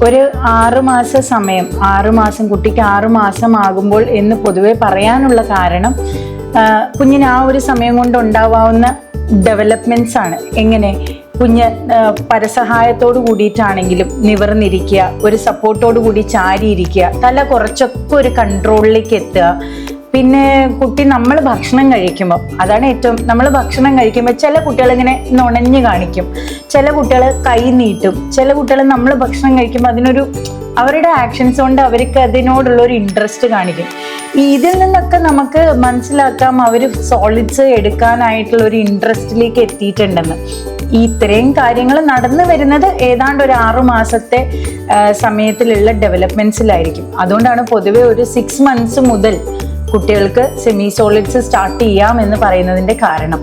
ഒരു 6 മാസ സമയം, 6 മാസം, കുട്ടിക്ക് 6 മാസം ആകുമ്പോൾ എന്ന് പൊതുവെ പറയാനുള്ള കാരണം കുഞ്ഞിന് ആ ഒരു സമയം കൊണ്ട് ഉണ്ടാവാവുന്ന ഡെവലപ്മെന്റ്സ് ആണ്. എങ്ങനെ കുഞ്ഞ് പരസഹായത്തോട് കൂടിയിട്ടാണെങ്കിലും നിവർന്നിരിക്കുക, ഒരു സപ്പോർട്ടോട് കൂടി ചാരിയിരിക്കുക, തല കുറച്ചൊക്കെ ഒരു കൺട്രോളിലേക്ക് എത്തുക. പിന്നെ കുട്ടി നമ്മൾ ഭക്ഷണം കഴിക്കുമ്പോൾ, അതാണ് ഏറ്റവും, നമ്മൾ ഭക്ഷണം കഴിക്കുമ്പോൾ ചില കുട്ടികൾ ഇങ്ങനെ നുണഞ്ഞു കാണിക്കും, ചില കുട്ടികൾ കൈ നീട്ടും, ചില കുട്ടികൾ നമ്മൾ ഭക്ഷണം കഴിക്കുമ്പോൾ അതിനൊരു അവരുടെ ആക്ഷൻസ് കൊണ്ട് അവർക്ക് അതിനോടുള്ള ഒരു ഇൻട്രസ്റ്റ് കാണിക്കും. ഇതിൽ നിന്നൊക്കെ നമുക്ക് മനസ്സിലാക്കാം അവർ സോളിഡ്സ് എടുക്കാനായിട്ടുള്ള ഒരു ഇൻട്രസ്റ്റിലേക്ക് എത്തിയിട്ടുണ്ടെന്ന്. ഈ ഇത്രയും കാര്യങ്ങൾ നടന്നു വരുന്നത് ഏതാണ്ട് ഒരു 6 മാസത്തെ സമയത്തിലുള്ള ഡെവലപ്മെന്റ്സിലായിരിക്കും. അതുകൊണ്ടാണ് പൊതുവെ ഒരു 6 months മുതൽ കുട്ടികൾക്ക് സെമി സോളിഡ്സ് സ്റ്റാർട്ട് ചെയ്യാം എന്ന് പറയുന്നതിന്റെ കാരണം.